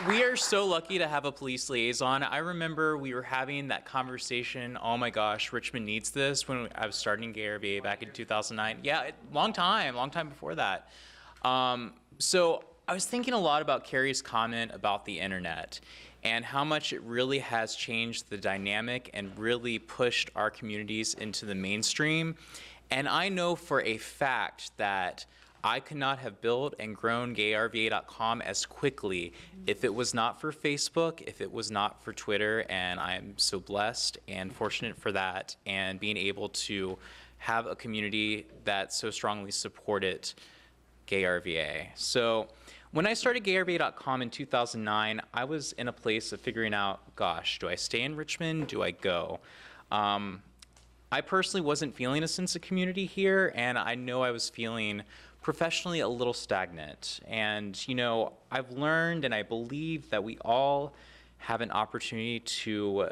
We are so lucky to have a police liaison. I remember we were having that conversation, oh my gosh, Richmond needs this, when I was starting Gay RVA back in 2009. Yeah, long time before that. So I was thinking a lot about Carrie's comment about the internet and how much it really has changed the dynamic and really pushed our communities into the mainstream. And I know for a fact that I could not have built and grown gayrva.com as quickly if it was not for Facebook, if it was not for Twitter, and I'm so blessed and fortunate for that, and being able to have a community that so strongly supported Gay RVA. So when I started gayrva.com in 2009, I was in a place of figuring out, gosh, do I stay in Richmond? Do I go? I personally wasn't feeling a sense of community here, and I know I was feeling professionally a little stagnant. And you know, I've learned and I believe that we all have an opportunity to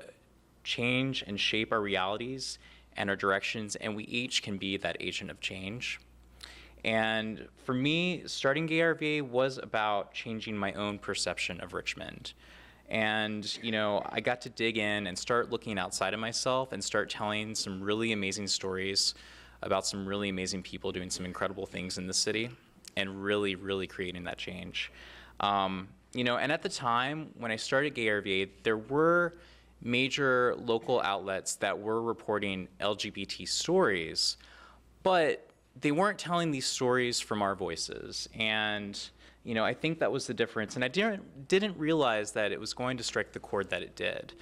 change and shape our realities and our directions, and we each can be that agent of change. And for me, starting Gay RVA was about changing my own perception of Richmond. And you know, I got to dig in and start looking outside of myself and start telling some really amazing stories about some really amazing people doing some incredible things in the city and really, really creating that change. You know, and at the time when I started Gay RVA, there were major local outlets that were reporting LGBT stories, but they weren't telling these stories from our voices. And you know, I think that was the difference. And I didn't realize that it was going to strike the chord that it did.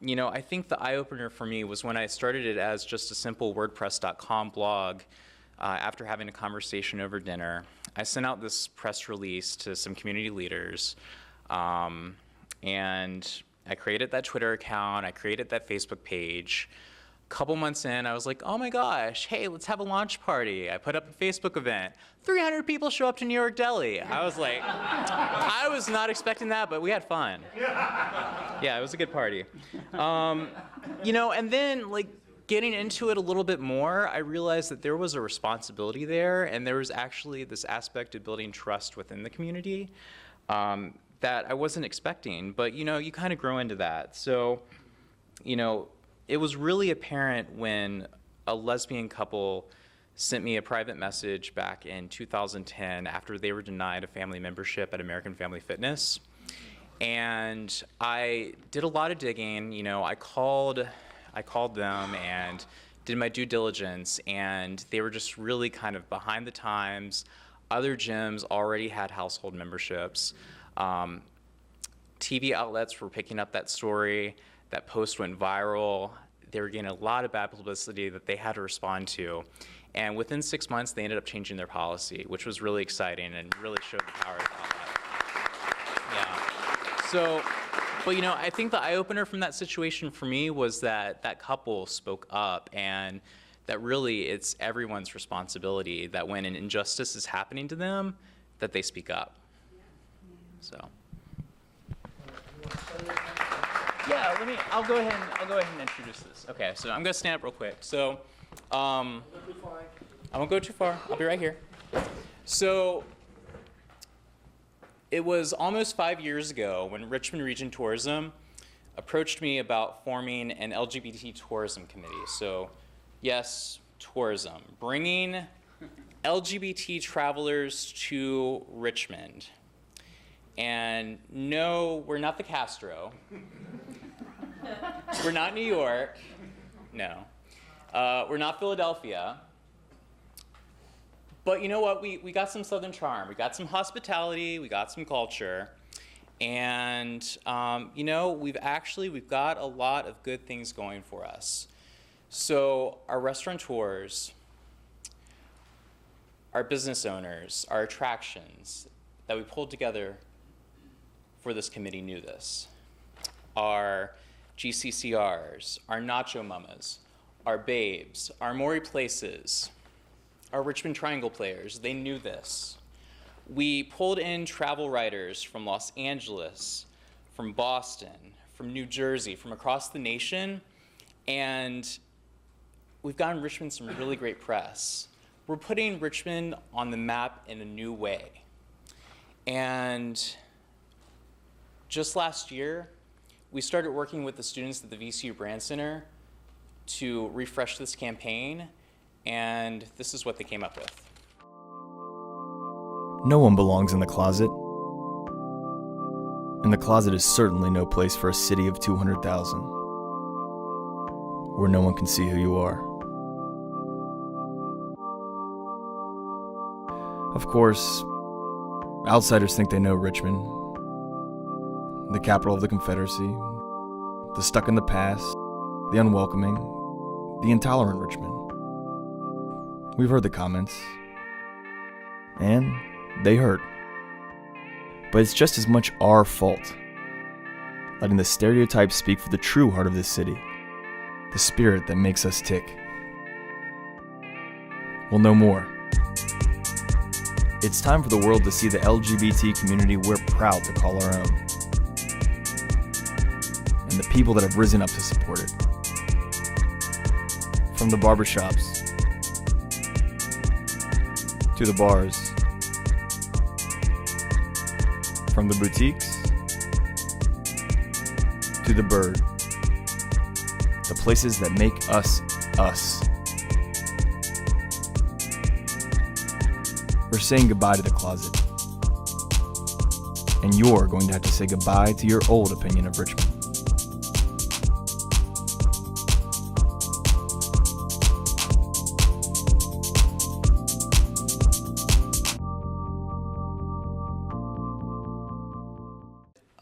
You know, I think the eye-opener for me was when I started it as just a simple WordPress.com blog after having a conversation over dinner. I sent out this press release to some community leaders, and I created that Twitter account, I created that Facebook page. A couple months in, I was like, oh my gosh, hey, let's have a launch party. I put up a Facebook event. 300 people show up to New York Deli. I was like, I was not expecting that, but we had fun. Yeah, it was a good party. You know, and then like getting into it a little bit more, I realized that there was a responsibility there, and there was actually this aspect of building trust within the community that I wasn't expecting. But you know, you kind of grow into that. So, you know, it was really apparent when a lesbian couple sent me a private message back in 2010 after they were denied a family membership at American Family Fitness. And I did a lot of digging. You know, I called them and did my due diligence, and they were just really kind of behind the times. Other gyms already had household memberships. TV outlets were picking up that story. That post went viral. They were getting a lot of bad publicity that they had to respond to. And within 6 months, they ended up changing their policy, which was really exciting and really showed the power of that. Yeah. So, but you know, I think the eye-opener from that situation for me was that that couple spoke up, and that really it's everyone's responsibility that when an injustice is happening to them, that they speak up. So. Yeah, I'll go ahead and introduce this. Okay, so I'm gonna stand up real quick. So, I won't go too far. I'll be right here. So, it was almost 5 years ago when Richmond Region Tourism approached me about forming an LGBT tourism committee. So, yes, tourism, bringing LGBT travelers to Richmond. And no, we're not the Castro. We're not New York. No. We're not Philadelphia. But you know what? We got some Southern charm. We got some hospitality. We got some culture. And you know, we've got a lot of good things going for us. So our restaurateurs, our business owners, our attractions that we pulled together for this committee knew this. Our GCCRs, our Nacho Mamas, our Babes, our Maury Places, our Richmond Triangle players, they knew this. We pulled in travel writers from Los Angeles, from Boston, from New Jersey, from across the nation, and we've gotten Richmond some really great press. We're putting Richmond on the map in a new way. And just last year, we started working with the students at the VCU Brand Center to refresh this campaign, and this is what they came up with. No one belongs in the closet. And the closet is certainly no place for a city of 200,000, where no one can see who you are. Of course, outsiders think they know Richmond, the capital of the Confederacy, the stuck in the past, the unwelcoming, the intolerant Richmond. We've heard the comments, and they hurt. But it's just as much our fault, letting the stereotypes speak for the true heart of this city, the spirit that makes us tick. We'll know more. It's time for the world to see the LGBT community we're proud to call our own, and the people that have risen up to support it. From the barbershops to the bars, from the boutiques to the Bird, the places that make us us. We're saying goodbye to the closet, and you're going to have to say goodbye to your old opinion of Richmond.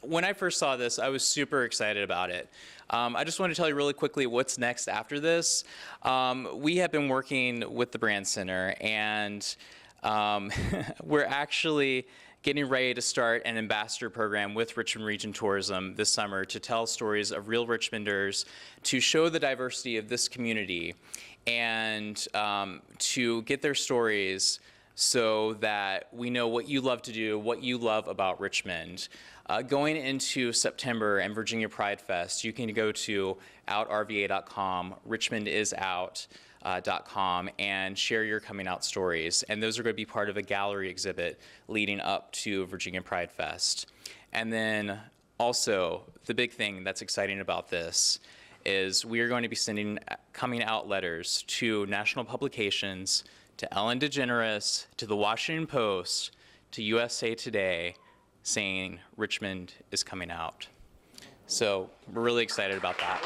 When I first saw this, I was super excited about it. I just want to tell you really quickly what's next after this. We have been working with the Brand Center, and we're actually getting ready to start an ambassador program with Richmond Region Tourism this summer to tell stories of real Richmonders, to show the diversity of this community, and to get their stories so that we know what you love to do, what you love about Richmond. Going into September and Virginia Pride Fest, you can go to outrva.com, richmondisout.com, and share your coming out stories. And those are going to be part of a gallery exhibit leading up to Virginia Pride Fest. And then also, the big thing that's exciting about this is we are going to be sending coming out letters to national publications, to Ellen DeGeneres, to the Washington Post, to USA Today, saying Richmond is coming out. So we're really excited about that.